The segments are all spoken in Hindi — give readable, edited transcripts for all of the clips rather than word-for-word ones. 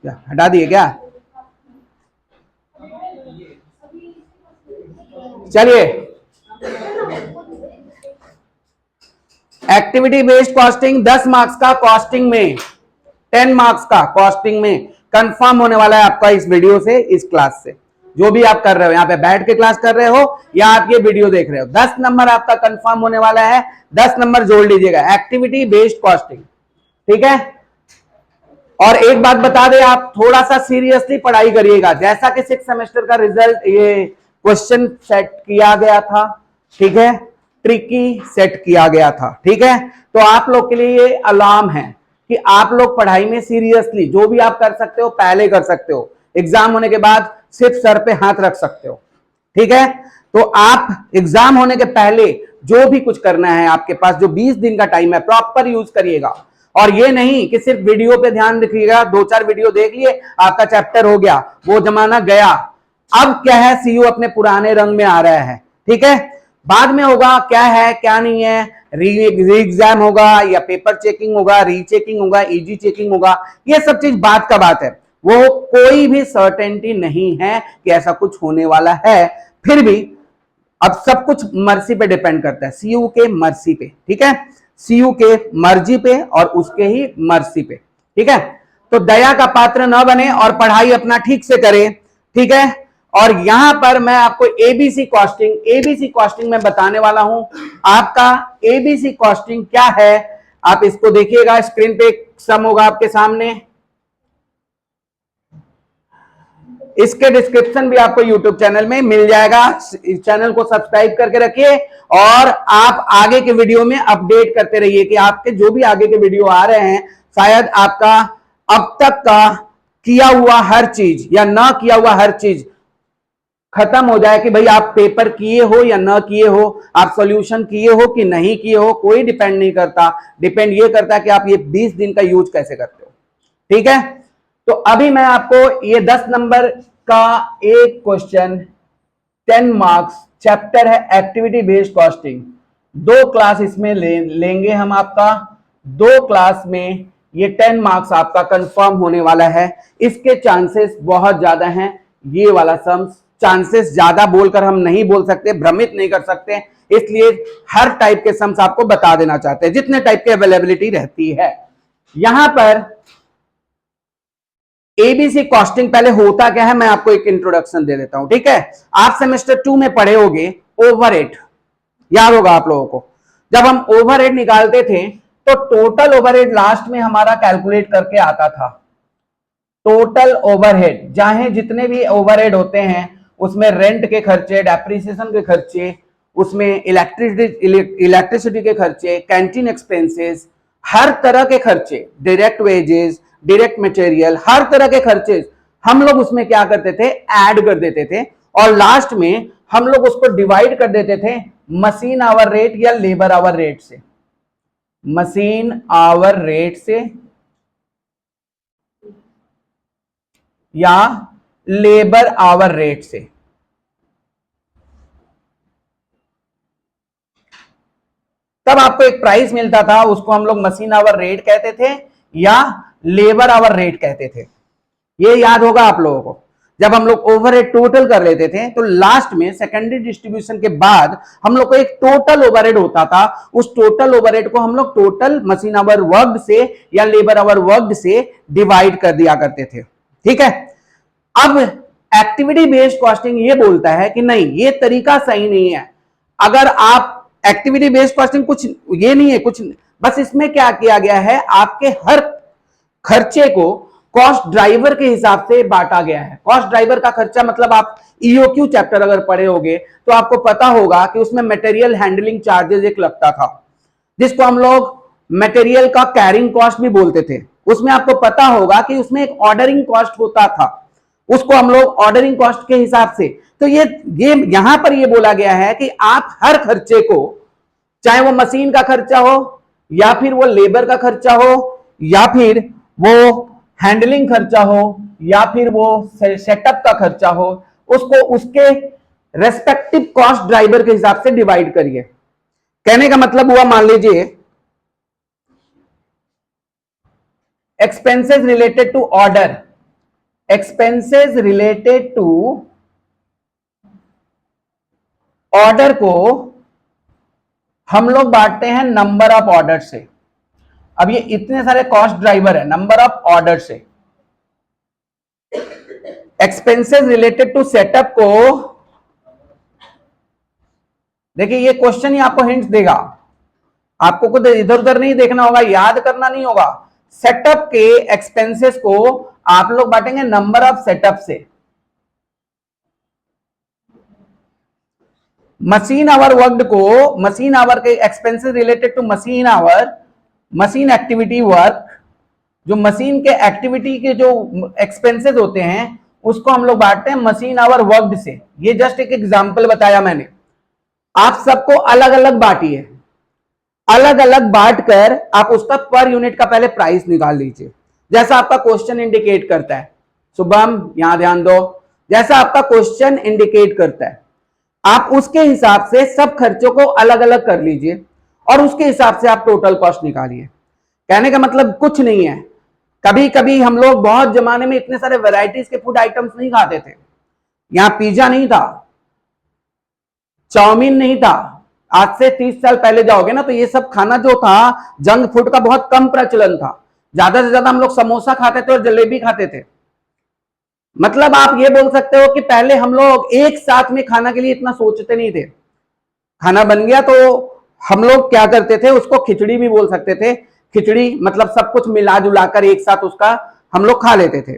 क्या हटा दिए क्या? चलिए, एक्टिविटी बेस्ड कॉस्टिंग 10 मार्क्स का कॉस्टिंग में, 10 मार्क्स का कॉस्टिंग में कंफर्म होने वाला है आपका इस वीडियो से, इस क्लास से। जो भी आप कर रहे हो, यहाँ पे बैठ के क्लास कर रहे हो या आप ये वीडियो देख रहे हो, 10 नंबर आपका कंफर्म होने वाला है। 10 नंबर जोड़ लीजिएगा, एक्टिविटी बेस्ड कॉस्टिंग। ठीक है। और एक बात बता दें, आप थोड़ा सा सीरियसली पढ़ाई करिएगा। जैसा कि 6 सेमेस्टर का रिजल्ट, ये क्वेश्चन सेट किया गया था, ठीक है, ट्रिकी सेट किया गया था, ठीक है। तो आप लोग के लिए ये अलार्म है कि आप लोग पढ़ाई में सीरियसली, जो भी आप कर सकते हो पहले कर सकते हो, एग्जाम होने के बाद सिर्फ सर पे हाथ रख सकते हो, ठीक है। तो आप एग्जाम होने के पहले जो भी कुछ करना है, आपके पास जो 20 दिन का टाइम है, प्रॉपर यूज करिएगा। और ये नहीं कि सिर्फ वीडियो पे ध्यान रखिएगा, 2-4 वीडियो देख लिए आपका चैप्टर हो गया, वो जमाना गया। अब क्या है, सीयू अपने पुराने रंग में आ रहा है, ठीक है। बाद में होगा क्या है क्या नहीं है, री एग्जाम होगा या पेपर चेकिंग होगा, रीचेकिंग होगा, इजी चेकिंग होगा, ये सब चीज बात का बात है। वो कोई भी सर्टेनिटी नहीं है कि ऐसा कुछ होने वाला है। फिर भी अब सब कुछ मर्जी पे डिपेंड करता है, सीयू के मर्जी पे, ठीक है, सीयू के मर्जी पे और उसके ही मर्जी पे, ठीक है। तो दया का पात्र न बने और पढ़ाई अपना ठीक से करें, ठीक है। और यहां पर मैं आपको एबीसी कॉस्टिंग में बताने वाला हूं। आपका एबीसी कॉस्टिंग क्या है, आप इसको देखिएगा, स्क्रीन पे सम होगा आपके सामने। इसके डिस्क्रिप्शन भी आपको यूट्यूब चैनल में मिल जाएगा। इस चैनल को सब्सक्राइब करके रखिए और आप आगे के वीडियो में अपडेट करते रहिए कि आपके जो भी आगे के वीडियो आ रहे हैं, शायद आपका अब तक का किया हुआ हर चीज या ना किया हुआ हर चीज खत्म हो जाए कि भाई आप पेपर किए हो या ना किए हो, आप सॉल्यूशन किए हो कि नहीं किए हो, कोई डिपेंड नहीं करता। डिपेंड ये करता है कि आप ये 20 दिन का यूज कैसे करते हो, ठीक है। तो अभी मैं आपको ये 10 नंबर का एक क्वेश्चन, 10 मार्क्स, चैप्टर है एक्टिविटी बेस्ड कॉस्टिंग। 2 क्लास इसमें लेंगे हम आपका, 2 क्लास में ये 10 मार्क्स आपका कंफर्म होने वाला है। इसके चांसेस बहुत ज्यादा हैं। ये वाला सम्स, चांसेस ज्यादा बोलकर हम नहीं बोल सकते, भ्रमित नहीं कर सकते, इसलिए हर टाइप के सम्स आपको बता देना चाहते हैं, जितने टाइप की अवेलेबिलिटी रहती है। यहां पर एबीसी कॉस्टिंग पहले होता क्या है, मैं आपको एक इंट्रोडक्शन दे देता हूं, ठीक है। आप सेमेस्टर 2 में पढ़े होगे ओवरहेड, याद होगा आप लोगों को। जब हम ओवरहेड निकालते थे तो टोटल ओवरहेड लास्ट में हमारा कैलकुलेट करके आता था। टोटल ओवरहेड, चाहे जितने भी ओवरहेड होते हैं, उसमें रेंट के खर्चे, डेप्रिसिएशन के खर्चे, उसमें इलेक्ट्रिसिटी के खर्चे, कैंटीन एक्सपेंसेस, हर तरह के खर्चे, डायरेक्ट वेजेस, डायरेक्ट मटेरियल, हर तरह के खर्चे हम लोग उसमें क्या करते थे, ऐड कर देते थे। और लास्ट में हम लोग उसको डिवाइड कर देते थे मशीन आवर रेट या लेबर आवर रेट से, मशीन आवर रेट से या लेबर आवर रेट से। तब आपको एक प्राइस मिलता था, उसको हम लोग मशीन आवर रेट कहते थे या लेबर आवर रेट कहते थे। ये याद होगा आप लोगों को। जब हम लोग ओवरहेड टोटल कर लेते थे तो लास्ट में सेकेंडरी डिस्ट्रीब्यूशन के बाद हम लोग को एक टोटल ओवरहेड होता था। उस टोटल ओवरहेड को हम लोग टोटल मशीन आवर वर्कड से या लेबर आवर वर्कड से डिवाइड कर दिया करते थे, ठीक है। अब एक्टिविटी बेस्ड कॉस्टिंग ये बोलता है कि नहीं, ये तरीका सही नहीं है। अगर आप एक्टिविटी बेस्ड कॉस्टिंग कुछ ये नहीं है, कुछ बस इसमें क्या किया गया है, आपके हर खर्चे को कॉस्ट ड्राइवर के हिसाब से बांटा गया है। कॉस्ट ड्राइवर का खर्चा मतलब आप ईओक्यू चैप्टर अगर पढ़े होगे तो आपको पता होगा कि उसमें मटेरियल हैंडलिंग चार्जेस एक लगता था, जिसको हम लोग मटेरियल का कैरिंग कॉस्ट भी बोलते थे। उसमें आपको पता होगा कि उसमें एक ऑर्डरिंग कॉस्ट होता था, उसको हम लोग ऑर्डरिंग कॉस्ट के हिसाब से। तो ये यहां पर ये बोला गया है कि आप हर खर्चे को, चाहे वो मशीन का खर्चा हो या फिर वो लेबर का खर्चा हो या फिर वो हैंडलिंग खर्चा हो या फिर वो सेटअप का खर्चा हो, उसको उसके रेस्पेक्टिव कॉस्ट ड्राइवर के हिसाब से डिवाइड करिए। कहने का मतलब हुआ, मान लीजिए expenses related to order, expenses related to order को हम लोग बांटते हैं नंबर ऑफ ऑर्डर से। अब ये इतने सारे कॉस्ट ड्राइवर है, नंबर ऑफ ऑर्डर से। एक्सपेंसेस रिलेटेड टू सेटअप को, देखिए ये क्वेश्चन ही आपको हिंट्स देगा, आपको कुछ इधर उधर नहीं देखना होगा, याद करना नहीं होगा। सेटअप के एक्सपेंसेस को आप लोग बांटेंगे नंबर ऑफ सेटअप से। मशीन आवर वर्कड को, मशीन आवर के expenses related to machine hour, machine activity work, जो मशीन के एक्टिविटी के जो एक्सपेंसेस होते हैं उसको हम लोग बांटते हैं मशीन आवर वर्कड से। ये जस्ट एक एग्जांपल बताया मैंने, आप सबको अलग अलग बांटिए, अलग अलग बांट कर आप उसका पर यूनिट का पहले प्राइस निकाल लीजिए, जैसा आपका क्वेश्चन इंडिकेट करता है। शुभम यहां ध्यान दो, जैसा आपका क्वेश्चन इंडिकेट करता है आप उसके हिसाब से सब खर्चों को अलग अलग कर लीजिए और उसके हिसाब से आप टोटल कॉस्ट निकालिए। कहने का मतलब कुछ नहीं है, कभी कभी हम लोग बहुत जमाने में इतने सारे वैरायटीज के फूड आइटम्स नहीं खाते थे। यहां पिज्जा नहीं था, चाउमीन नहीं था। आज से 30 साल पहले जाओगे ना तो ये सब खाना जो था जंक फूड का बहुत कम प्रचलन था। ज्यादा से ज्यादा हम लोग समोसा खाते थे और जलेबी खाते थे। मतलब आप ये बोल सकते हो कि पहले हम लोग एक साथ में खाना के लिए इतना सोचते नहीं थे। खाना बन गया तो हम लोग क्या करते थे, उसको खिचड़ी भी बोल सकते थे। खिचड़ी मतलब सब कुछ मिला जुलाकर एक साथ उसका हम लोग खा लेते थे।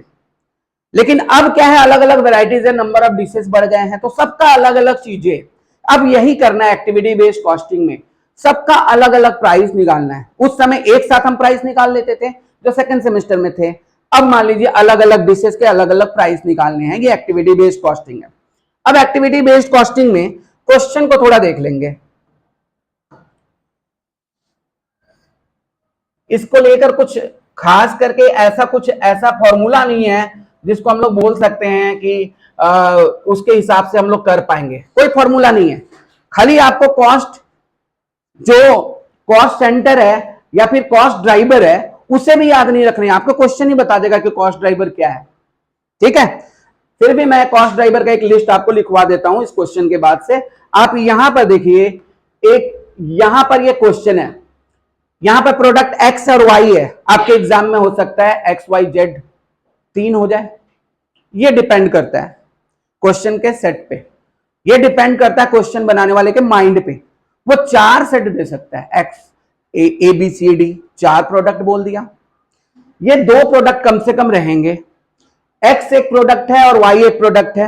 लेकिन अब क्या है, अलग अलग वैरायटीज है, नंबर ऑफ डिशेस बढ़ गए हैं, तो सबका अलग अलग चीजें। अब यही करना है एक्टिविटी बेस्ड कॉस्टिंग में, सबका अलग अलग प्राइस निकालना है। उस समय एक साथ हम प्राइस निकाल लेते थे जो सेकंड सेमेस्टर में थे। अब मान लीजिए अलग अलग डिशेस के अलग अलग प्राइस निकालने हैं, ये एक्टिविटी बेस्ड कॉस्टिंग है। अब एक्टिविटी बेस्ड कॉस्टिंग में क्वेश्चन को थोड़ा देख लेंगे। इसको लेकर कुछ खास करके कुछ ऐसा फॉर्मूला नहीं है जिसको हम लोग बोल सकते हैं कि उसके हिसाब से हम लोग कर पाएंगे। कोई फॉर्मूला नहीं है, खाली आपको कॉस्ट, जो कॉस्ट सेंटर है या फिर कॉस्ट ड्राइवर है उसे भी याद नहीं रखना है। आपको क्वेश्चन ही बता देगा कि कॉस्ट ड्राइवर क्या है। ठीक है, फिर भी मैं कॉस्ट ड्राइवर का एक लिस्ट आपको लिखवा देता हूं इस क्वेश्चन के बाद से। आप यहां पर देखिए, एक यहां पर ये क्वेश्चन है, यहां पर प्रोडक्ट एक्स और वाई है। आपके एग्जाम में हो सकता है एक्स वाई जेड 3 हो जाए, ये डिपेंड करता है क्वेश्चन के सेट पे, ये डिपेंड करता है क्वेश्चन बनाने वाले के माइंड पे। वो 4 सेट दे सकता है, X A B C D, 4 product बोल दिया। ये 2 प्रोडक्ट कम से कम रहेंगे, एक्स एक प्रोडक्ट है और वाई एक प्रोडक्ट है।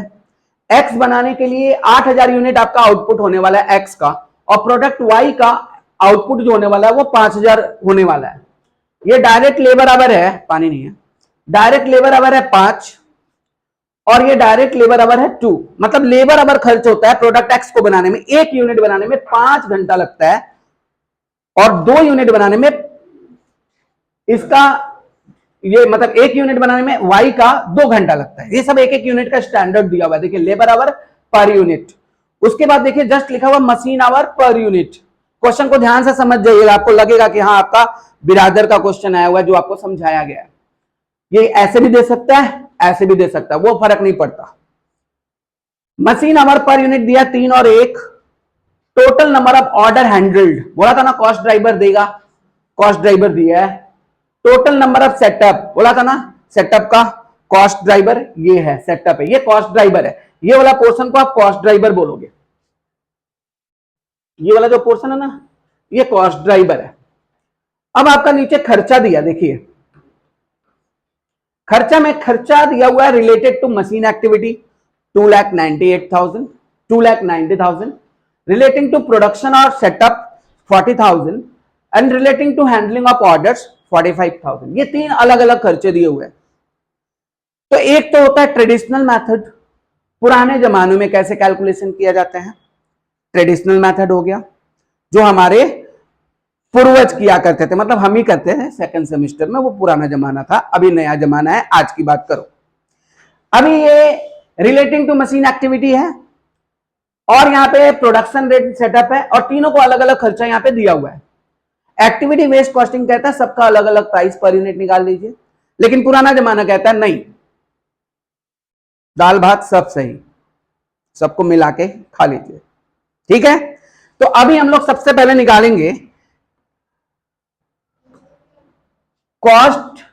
एक्स बनाने के लिए 8000 यूनिट आपका आउटपुट होने वाला है एक्स का, और प्रोडक्ट वाई का आउटपुट जो होने वाला है वो 5000 होने वाला है। ये डायरेक्ट लेबर आवर है, पानी नहीं है, डायरेक्ट लेबर आवर है 5 और ये डायरेक्ट लेबर आवर है 2। मतलब लेबर आवर खर्च होता है प्रोडक्ट एक्स को बनाने में, 1 यूनिट बनाने में 5 घंटा लगता है और 2 यूनिट बनाने में इसका, ये मतलब 1 यूनिट बनाने में वाई का 2 घंटा लगता है। ये सब 1-1 यूनिट का स्टैंडर्ड दिया हुआ है। देखिए लेबर आवर पर यूनिट, उसके बाद देखिए जस्ट लिखा हुआ machine our per unit. Question को ध्यान से समझ जाइएगा, आपको लगेगा कि हाँ आपका बिरादर का क्वेश्चन आया हुआ है जो आपको समझाया गया है। ये ऐसे भी दे सकता है, ऐसे भी दे सकता है, वो फर्क नहीं पड़ता। मशीन आवर पर यूनिट दिया 3 और 1। Total number of order handled, बोला था ना कॉस्ट ड्राइवर देगा, कॉस्ट ड्राइवर दिया है। टोटल नंबर ऑफ सेटअप, बोला था ना सेटअप का कॉस्ट ड्राइवर ये है, सेटअप है, ये कॉस्ट ड्राइवर है। ये वाला पोर्शन को आप कॉस्ट ड्राइवर बोलोगे, ये वाला जो पोर्शन है ना ये कॉस्ट ड्राइवर है। अब आपका नीचे खर्चा दिया, देखिए खर्चा में खर्चा दिया हुआ है related to machine activity 2,98,000, 2,90,000, relating to production और setup 40,000 and relating to handling of orders 45,000। ये 3 अलग अलग खर्चे दिए हुए हैं। तो एक तो होता है ट्रेडिशनल मेथड, पुराने जमानों में कैसे कैलकुलेशन किया जाता है, ट्रेडिशनल मेथड हो गया जो हमारे पूर्वज किया करते थे, मतलब हम ही करते हैं सेकंड सेमेस्टर में, वो पुराना जमाना था। अभी नया जमाना है, आज की बात करो। अभी ये रिलेटिंग टू मशीन एक्टिविटी है और यहाँ पे प्रोडक्शन रेट सेटअप है और तीनों को अलग अलग खर्चा यहाँ पे दिया हुआ है। एक्टिविटी बेस्ड कॉस्टिंग कहता है सबका अलग अलग प्राइस पर यूनिट निकाल लीजिए, लेकिन पुराना जमाना कहता है नहीं, दाल भात सब सही, सबको मिला के खा लीजिए, ठीक है। तो अभी हम लोग सबसे पहले निकालेंगे कॉस्ट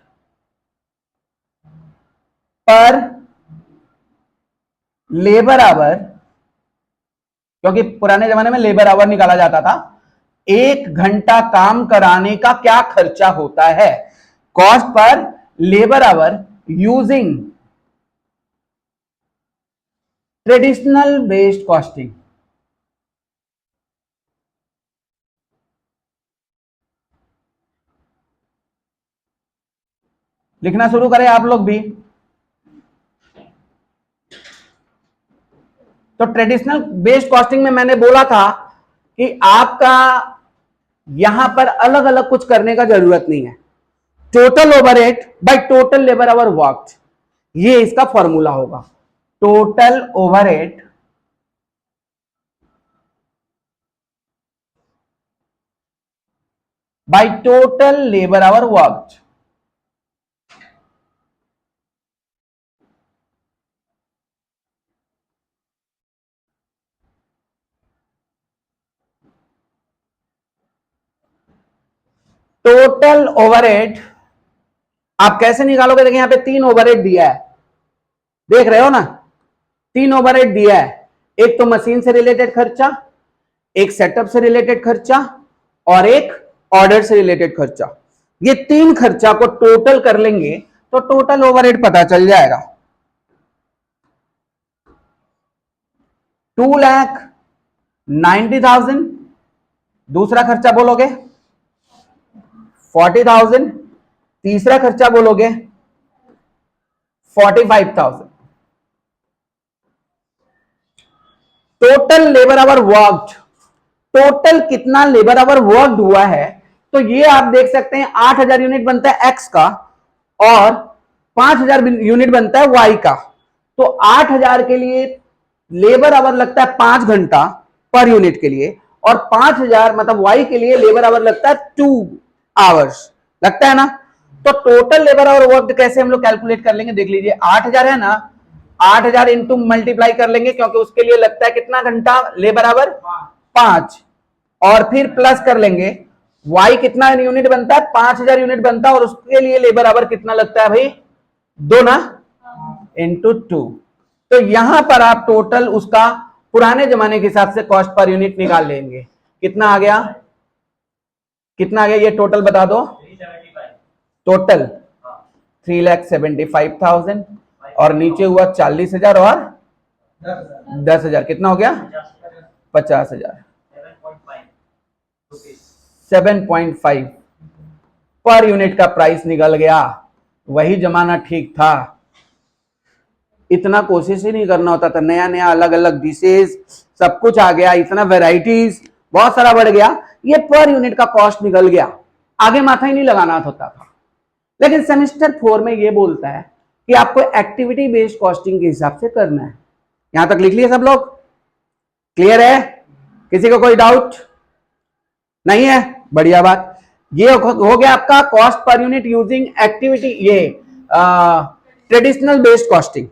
पर लेबर आवर, क्योंकि पुराने जमाने में लेबर आवर निकाला जाता था, 1 घंटा काम कराने का क्या खर्चा होता है। Cost per labour our using traditional based costing. लिखना शुरू करें आप लोग भी। तो ट्रेडिशनल बेस्ड कॉस्टिंग में मैंने बोला था कि आपका यहां पर अलग अलग कुछ करने का जरूरत नहीं है। Total overhead by total labour our worked, ये इसका फॉर्मूला होगा। Total overhead by total labour our worked. Total overhead आप कैसे निकालोगे? देखिए यहां पे 3 ओवरहेड दिया है, देख रहे हो ना, 3 ओवरहेड दिया है। एक तो मशीन से रिलेटेड खर्चा, एक सेटअप से रिलेटेड खर्चा और एक ऑर्डर से रिलेटेड खर्चा। ये 3 खर्चा को टोटल कर लेंगे तो टोटल ओवरहेड पता चल जाएगा। 2,90,000, दूसरा खर्चा बोलोगे 40,000, तीसरा खर्चा बोलोगे 45,000। Total labour our worked, total कितना लेबर आवर वर्कड हुआ है, तो ये आप देख सकते हैं 8,000 यूनिट बनता है एक्स का और 5,000 यूनिट बनता है वाई का। तो 8,000 के लिए लेबर आवर लगता है 5 घंटा पर यूनिट के लिए, और 5,000 मतलब वाई के लिए लेबर आवर लगता है 2 आवर्स, लगता है ना। तो टोटल लेबर आवर वर्क कैसे हम लोग कैलकुलेट कर लेंगे, देख लीजिए 8,000 है ना, 8,000 इंटू मल्टीप्लाई कर लेंगे, क्योंकि उसके लिए लगता है कितना घंटा लेबर आवर 5, और फिर प्लस कर लेंगे वाई कितना यूनिट बनता है 5,000 यूनिट बनता है, और उसके लिए लेबर आवर कितना लगता है भाई 2 ना, इंटू 2। तो यहां पर आप टोटल उसका पुराने जमाने के हिसाब से कॉस्ट पर यूनिट निकाल लेंगे। कितना आ गया, कितना आ गया ये टोटल बता दो। टोटल 3,75,000 और नीचे हुआ 40,000 और 10,000, कितना हो गया 50,000। 7.5 पर यूनिट का प्राइस निकल गया। वही जमाना ठीक था, इतना कोशिश ही नहीं करना होता था, नया नया अलग अलग डिशेज सब कुछ आ गया, इतना वैरायटीज बहुत सारा बढ़ गया, ये पर यूनिट का कॉस्ट निकल गया, आगे माथा ही नहीं लगाना होता था। लेकिन सेमेस्टर 4 में ये बोलता है कि आपको एक्टिविटी बेस्ड कॉस्टिंग के हिसाब से करना है। यहां तक लिख लिए सब लोग, क्लियर है? किसी को कोई डाउट नहीं है? बढ़िया बात। ये हो गया आपका cost per unit using activity, ये ट्रेडिशनल बेस्ड कॉस्टिंग।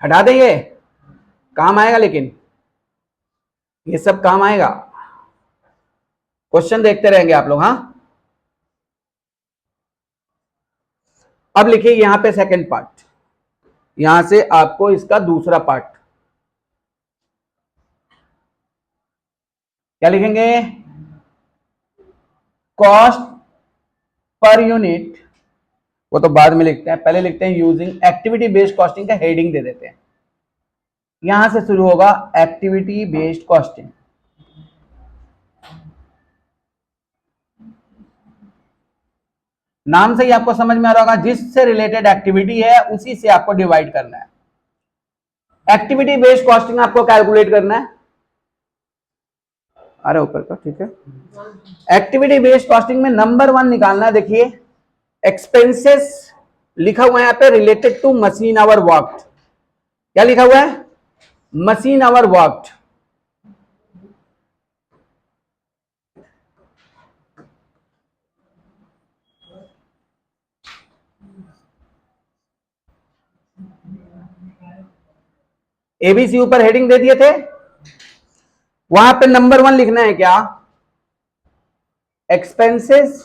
हटा दें, ये काम आएगा, लेकिन ये सब काम आएगा, क्वेश्चन देखते रहेंगे आप लोग। हाँ, अब लिखिए यहां पे सेकंड पार्ट, यहां से आपको इसका दूसरा पार्ट क्या लिखेंगे, कॉस्ट पर यूनिट, वो तो बाद में लिखते हैं, पहले लिखते हैं यूजिंग एक्टिविटी बेस्ड कॉस्टिंग का हेडिंग दे देते हैं। यहां से शुरू होगा एक्टिविटी बेस्ड कॉस्टिंग। नाम से ही आपको समझ में आ रहा होगा, जिससे रिलेटेड एक्टिविटी है उसी से आपको डिवाइड करना है। एक्टिविटी बेस्ड कॉस्टिंग आपको कैलकुलेट करना है, अरे ऊपर का ठीक है। एक्टिविटी बेस्ड कॉस्टिंग में नंबर 1 निकालना है। देखिए एक्सपेंसेस लिखा हुआ है यहाँ पे related to machine hour worked, क्या लिखा हुआ है, मशीन आवर वर्कड। एबीसी ऊपर हेडिंग दे दिए थे, वहां पे नंबर 1 लिखना है क्या, expenses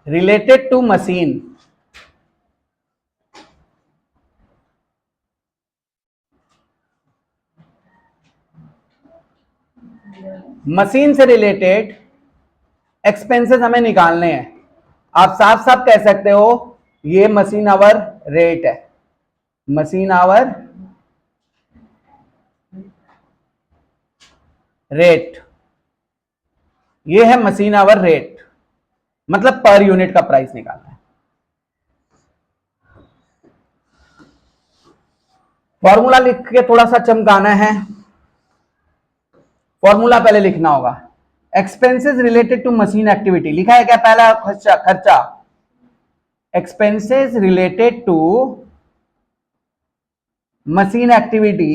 related to machine. Machine से रिलेटेड एक्सपेंसेस हमें निकालने हैं। आप साफ साफ कह सकते हो ये मशीन आवर रेट है, मशीन आवर रेट, ये है मशीन आवर रेट, मतलब पर यूनिट का प्राइस निकालना है। फॉर्मूला लिख के थोड़ा सा चमकाना है, फॉर्मूला पहले लिखना होगा। Expenses related to machine activity लिखा है क्या, पहला खर्चा, खर्चा expenses related to machine activity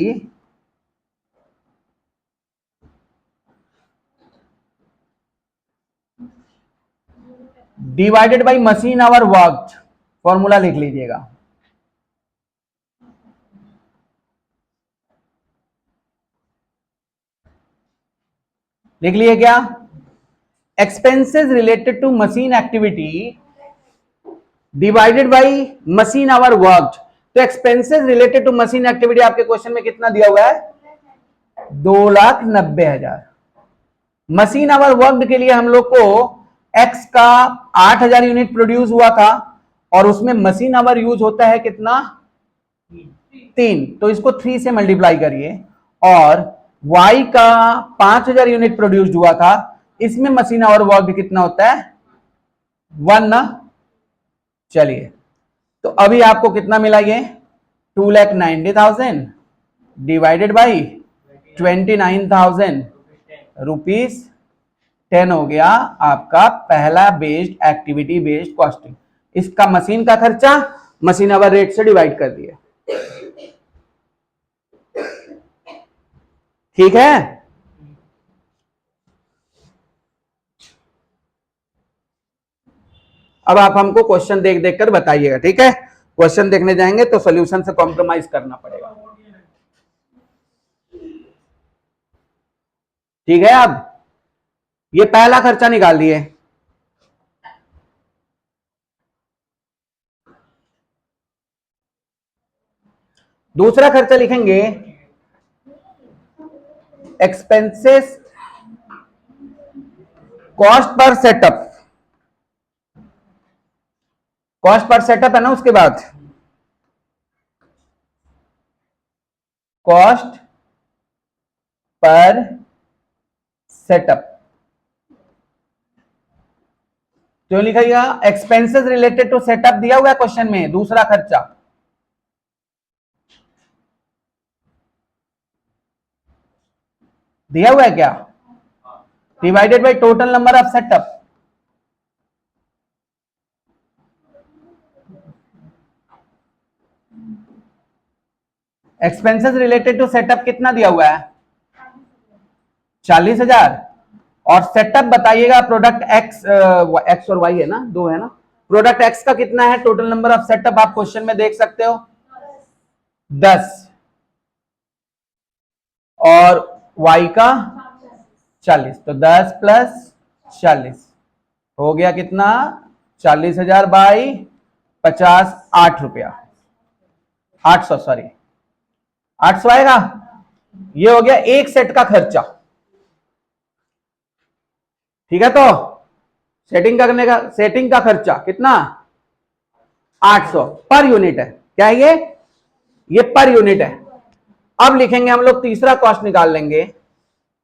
divided by machine hour worked, formula लिख लीजिएगा। लिख लिए क्या, expenses related to machine activity divided by machine hour worked. तो expenses related to machine activity आपके क्वेश्चन में कितना दिया हुआ है, 2,90,000। मशीन आवर वर्कड के लिए हम लोग को एक्स का 8,000 यूनिट प्रोड्यूस हुआ था, और उसमें मशीन आवर यूज होता है कितना, 3, तो इसको 3 से मल्टीप्लाई करिए। और y का 5,000 यूनिट प्रोड्यूस्ड हुआ था, इसमें मशीन आवर वर्क कितना होता है, 1 ना। चलिए, तो अभी आपको कितना मिला, ये 2,90,000 डिवाइडेड बाई 29,000 रुपीज 10 हो गया आपका पहला बेस्ड एक्टिविटी बेस्ड कॉस्टिंग। इसका मशीन का खर्चा मशीन आवर रेट से डिवाइड कर दिया, ठीक है। अब आप हमको क्वेश्चन देख देख कर बताइएगा, ठीक है। क्वेश्चन देखने जाएंगे तो सॉल्यूशन से कॉम्प्रोमाइज करना पड़ेगा, ठीक है। अब ये पहला खर्चा निकाल दिए, दूसरा खर्चा लिखेंगे expenses cost per setup, cost per setup है ना, उसके बाद कॉस्ट पर सेटअप, तो लिखिएगा एक्सपेंसेस रिलेटेड टू सेटअप दिया हुआ है क्वेश्चन में, दूसरा खर्चा दिया हुआ है क्या, divided by total number of setup. Expenses related to setup कितना दिया हुआ है, 40,000। और सेटअप बताइएगा प्रोडक्ट एक्स, एक्स और वाई है ना, दो है ना। प्रोडक्ट एक्स का कितना है, टोटल नंबर ऑफ सेटअप आप क्वेश्चन में देख सकते हो 10, और वाई का 40, तो 10 प्लस 40 हो गया कितना, 40,000 बाई 50, 8 रुपया, 800, सॉरी 800 आएगा। ये हो गया एक सेट का खर्चा, ठीक है। तो सेटिंग करने का, सेटिंग का खर्चा कितना, 800 पर यूनिट है, क्या है ये पर यूनिट है। अब लिखेंगे हम लोग तीसरा कॉस्ट निकाल लेंगे,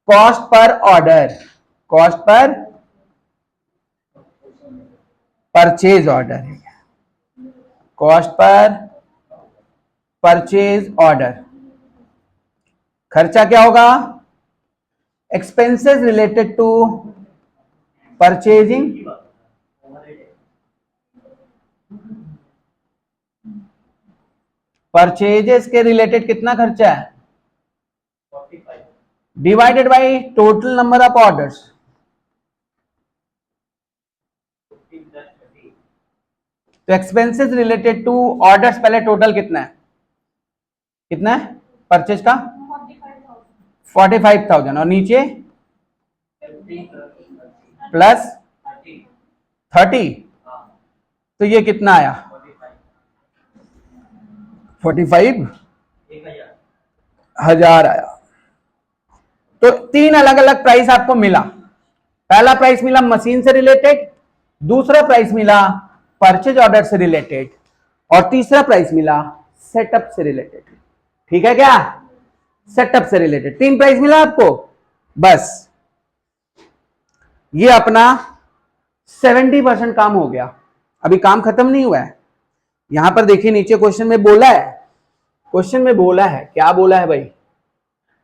cost per order, cost per purchase order, cost per purchase order. खर्चा क्या होगा, expenses related to purchasing, purchases के रिलेटेड कितना खर्चा है, divided by total number of orders. तो एक्सपेंसेस रिलेटेड टू ऑर्डर्स, पहले टोटल कितना है, कितना है परचेज का 45,000 और नीचे प्लस 30, तो ये कितना आया 45,000 आया। तो तीन अलग अलग प्राइस आपको मिला। पहला प्राइस मिला मशीन से रिलेटेड, दूसरा प्राइस मिला परचेज ऑर्डर से रिलेटेड और तीसरा प्राइस मिला सेटअप से रिलेटेड। ठीक है क्या, सेटअप से रिलेटेड तीन प्राइस मिला आपको। बस ये अपना 70% काम हो गया, अभी काम खत्म नहीं हुआ है। यहां पर देखिए नीचे क्वेश्चन में बोला है, क्वेश्चन में बोला है, क्या बोला है भाई,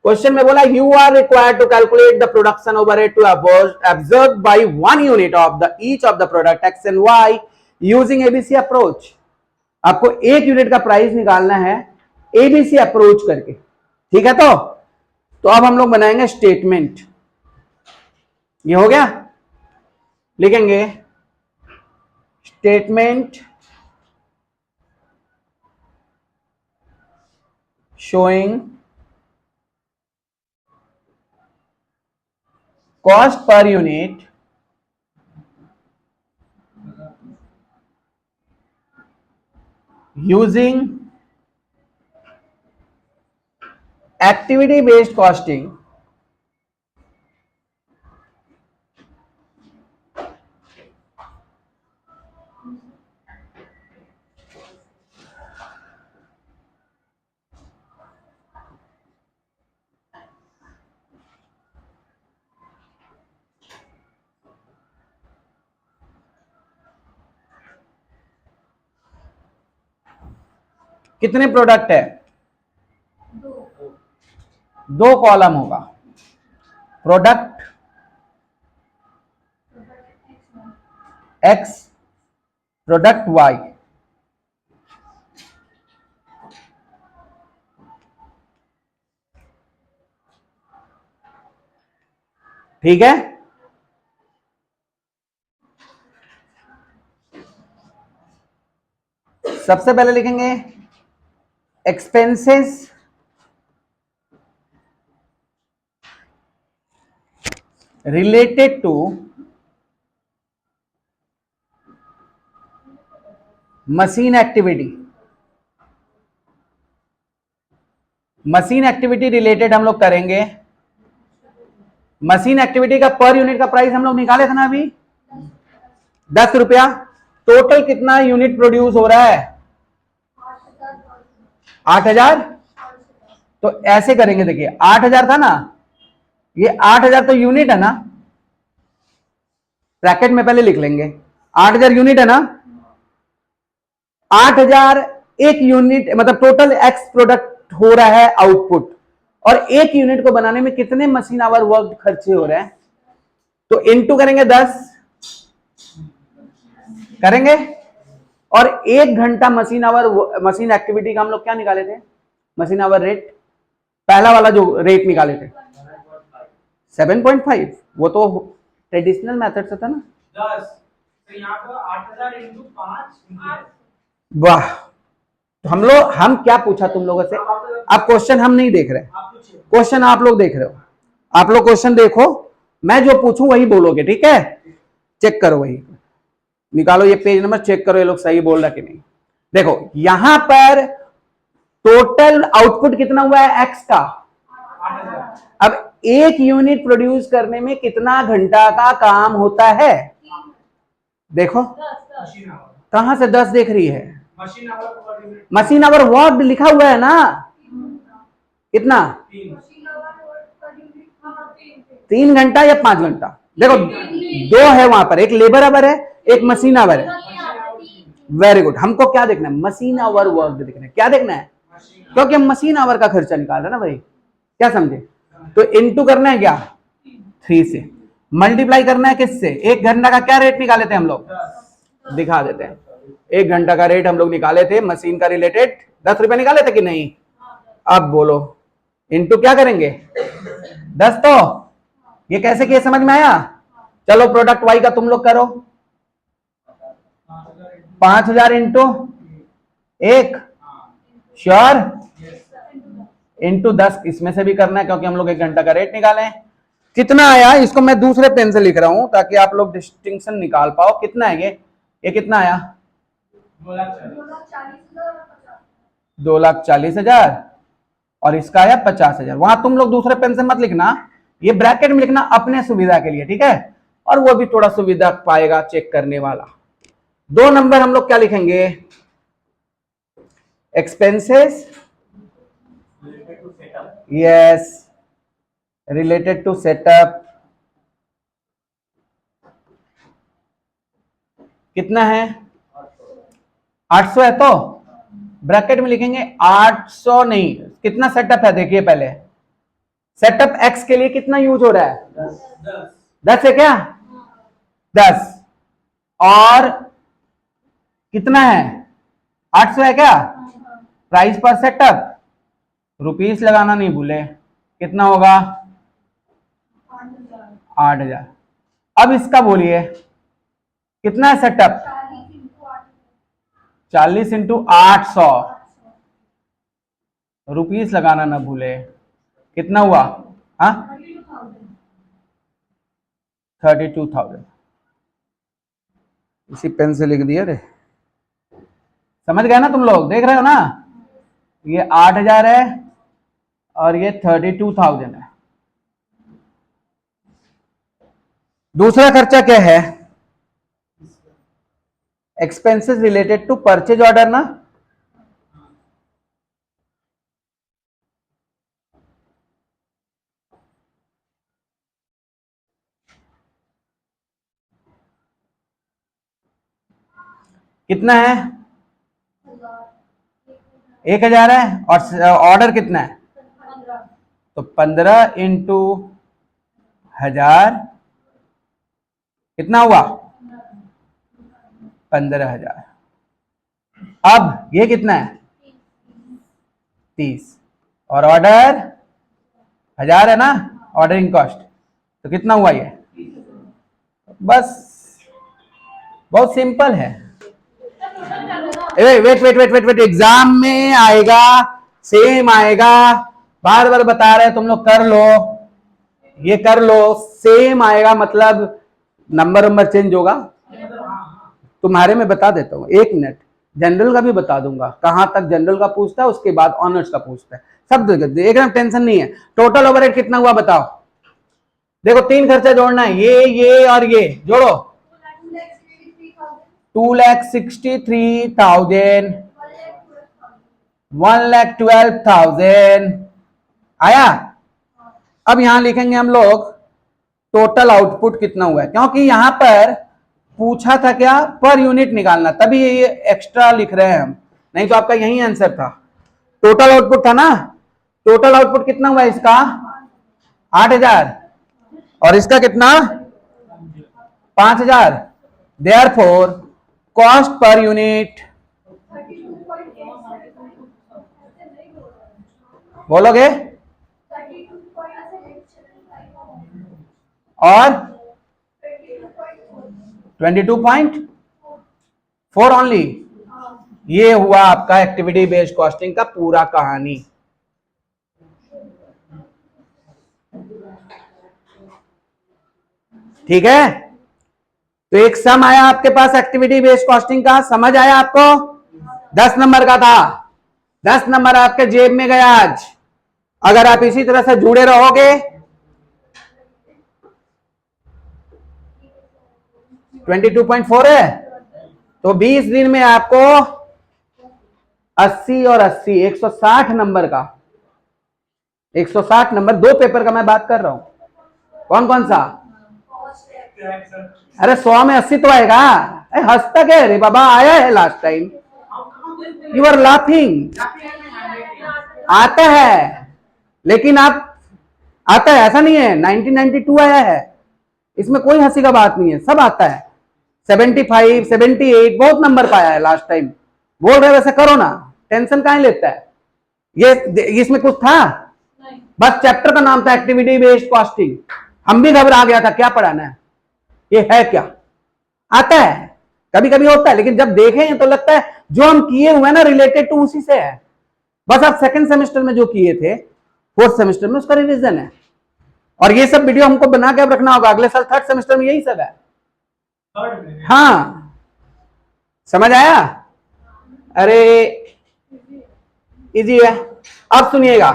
क्वेश्चन में बोला you are required to calculate the production overhead to observe by 1 unit of the each of the product X and Y using ABC approach. आपको एक यूनिट का प्राइस निकालना है एबीसी अप्रोच करके। ठीक है, तो अब हम लोग बनाएंगे स्टेटमेंट। ये हो गया, लिखेंगे statement showing cost per unit using activity based costing कितने प्रोडक्ट है, दो कॉलम होगा, प्रोडक्ट एक्स प्रोडक्ट वाई। ठीक है, सबसे पहले लिखेंगे expenses related to machine activity. Machine activity related हम लोग करेंगे, मशीन एक्टिविटी का पर यूनिट का प्राइस हम लोग निकाले थे ना अभी 10 रुपया। टोटल कितना यूनिट प्रोड्यूस हो रहा है 8,000। तो ऐसे करेंगे, देखिए 8,000 था ना, ये 8,000 तो यूनिट है ना, ब्रैकेट में पहले लिख लेंगे 8,000 यूनिट है ना। 8,000 एक यूनिट मतलब टोटल एक्स प्रोडक्ट हो रहा है आउटपुट, और एक यूनिट को बनाने में कितने मशीन आवर वर्क खर्चे हो रहे हैं, तो इनटू करेंगे 10 करेंगे, और 1 घंटा मशीन आवर मशीन एक्टिविटी का हम लोग क्या निकाले थे, मशीन आवर रेट, पहला वाला जो रेट निकाले थे 7.5, वो तो ट्रेडिशनल मेथड से था ना 10, तो यहां पर 8,000 इंटू 5। वाह, तो हम क्या पूछा तुम लोगों से, अब क्वेश्चन हम नहीं देख रहे, क्वेश्चन आप लोग देख रहे हो, आप लोग क्वेश्चन देखो, मैं जो पूछूं वही बोलोगे। ठीक है, चेक करो, वही निकालो, ये पेज नंबर चेक करो, ये लोग सही बोल रहा कि नहीं। देखो यहां पर टोटल आउटपुट कितना हुआ है एक्स का, अब एक यूनिट प्रोड्यूस करने में कितना घंटा का काम होता है, देखो कहां से 10 देख रही है, मशीन आवर वर्क लिखा हुआ है ना, कितना 3 घंटा या 5 घंटा, देखो 2 है वहां पर, एक लेबर आवर है एक मशीन आवर है। वेरी गुड, हमको क्या देखना है, मशीन आवर वर्क देखना है, क्या देखना है, क्योंकि हम मशीन आवर का खर्चा निकाल रहे ना भाई, क्या समझे। तो इनटू करना है क्या 3 से, मल्टीप्लाई करना है किससे, 1 घंटा का क्या रेट निकाले थे हम लोग, दिखा देते हैं। 1 घंटा का रेट हम लोग निकाले थे मशीन का रिलेटेड 10 रुपए निकाले थे कि नहीं, अब बोलो इनटू क्या करेंगे 10, तो ये कैसे किया समझ में आया। चलो प्रोडक्ट वाई का तुम लोग करो, 5,000 इंटू 1, श्योर, इंटू 10, इसमें से भी करना है क्योंकि हम लोग 1 घंटा का रेट निकाले हैं। कितना आया, इसको मैं दूसरे पेन से लिख रहा हूं ताकि आप लोग डिस्टिंक्शन निकाल पाओ। कितना है ये कितना आया? 2,40,000 और इसका आया 50,000। वहां तुम लोग दूसरे पेन से मत लिखना, ये ब्रैकेट में लिखना अपने सुविधा के लिए, ठीक है? और वो भी थोड़ा सुविधा पाएगा चेक करने वाला। 2 नंबर हम लोग क्या लिखेंगे? Expenses, yes, related to setup. कितना है? 800 है तो ब्रैकेट में लिखेंगे 800 नहीं, कितना सेटअप है देखिए पहले। सेटअप एक्स के लिए कितना यूज हो रहा है? 10 है क्या? 10 और कितना है? 800 है क्या? प्राइस पर सेटअप, रुपीस लगाना नहीं भूले, कितना होगा? 8,000। अब इसका बोलिए कितना है सेटअप? 40 इंटू 800, रुपीस लगाना ना भूले, कितना हुआ? हाँ, 32,000। इसी पेन से लिख दिया रे, समझ गए ना तुम लोग? देख रहे हो ना, ये 8,000 है और ये 32,000 है। दूसरा खर्चा क्या है? Expenses related to purchase order ना, कितना है? 1,000 है और ऑर्डर कितना है? तो 15 इंटू 1,000 कितना हुआ? 15,000। अब ये कितना है? 30 और ऑर्डर 1,000 है ना, ऑर्डरिंग कॉस्ट, तो कितना हुआ ये? बस बहुत सिंपल है। Wait wait wait wait wait, exam में आएगा, सेम आएगा, बार बार बता रहे हैं तुम लोग, कर लो, ये कर लो, सेम आएगा, मतलब नंबर चेंज होगा। तुम्हारे में बता देता हूँ, 1 मिनट, जनरल का भी बता दूंगा, कहां तक जनरल का पूछता है, उसके बाद ऑनर्स का पूछता है, सब एकदम टेंशन नहीं है। टोटल ओवरहेड कितना हुआ बताओ? देखो 3 खर्चा जोड़ना है, ये और ये जोड़ो, 2,63,000, 1,12,000 आया। अब यहां लिखेंगे हम लोग टोटल आउटपुट कितना हुआ है, क्योंकि यहां पर पूछा था क्या? पर यूनिट निकालना, तभी ये एक्स्ट्रा लिख रहे हैं हम, नहीं तो आपका यही आंसर था। टोटल आउटपुट था ना, टोटल आउटपुट कितना हुआ इसका? 8,000 और इसका कितना? 5,000। देयरफॉर कॉस्ट पर यूनिट, बोलोगे? और 22.4 ओनली। ये हुआ आपका एक्टिविटी बेस्ड कॉस्टिंग का पूरा कहानी। ठीक है, तो एक सम आया आपके पास एक्टिविटी बेस्ड कॉस्टिंग का, समझ आया आपको? 10 नंबर का था, 10 नंबर आपके जेब में गया आज। अगर आप इसी तरह से जुड़े रहोगे, 22.4 है, तो 20 दिन में आपको 80 और 80, 160 नंबर का, 160 नंबर, 2 पेपर का मैं बात कर रहा हूं। कौन कौन सा? अरे 100 में 80 तो आएगा। हंसता क्या रे बाबा, आया है last time, you are laughing. आता है, लेकिन आप, आता है, ऐसा नहीं है। 1992 आया है, इसमें कोई हंसी का बात नहीं है, सब आता है। 75, 78 बहुत नंबर पाया है लास्ट टाइम। बोल रहे वैसे करो ना, टेंशन काहे लेता है? ये इसमें कुछ था? बस चैप्टर का नाम था एक्टिविटी बेस्ड कॉस्टिंग। हम भी घबरा गया था, क्या पढ़ाना है, ये है क्या? आता है, कभी कभी होता है, लेकिन जब देखें तो लगता है जो हम किए हुए हैं ना रिलेटेड टू उसी से है। बस आप सेकंड सेमेस्टर में जो किए थे फोर्थ सेमेस्टर में उसका रिवीजन है। और ये सब वीडियो हमको बना के अब रखना होगा, अगले साल थर्ड सेमेस्टर में यही सब है। हाँ समझ आया? अरे इजी है। अब सुनिएगा,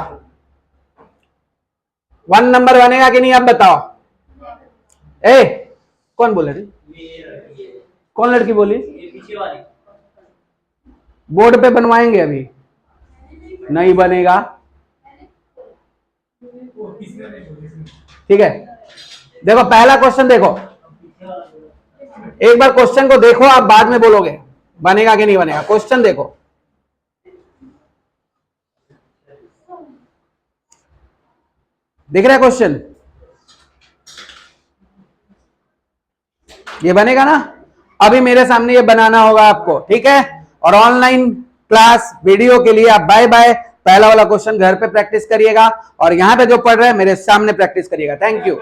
1 नंबर बनेगा कि नहीं अब बताओ। ए कौन बोले रे? कौन लड़की बोली? बोर्ड पे बनवाएंगे, अभी नहीं बनेगा। ठीक है, देखो पहला क्वेश्चन देखो, एक बार क्वेश्चन को देखो, आप बाद में बोलोगे बनेगा कि नहीं बनेगा। क्वेश्चन देखो, दिख रहा है क्वेश्चन? ये बनेगा ना? अभी मेरे सामने ये बनाना होगा आपको, ठीक है? और ऑनलाइन क्लास वीडियो के लिए आप बाय बाय। पहला वाला क्वेश्चन घर पे प्रैक्टिस करिएगा और यहां पे जो पढ़ रहे हैं मेरे सामने प्रैक्टिस करिएगा। Thank you.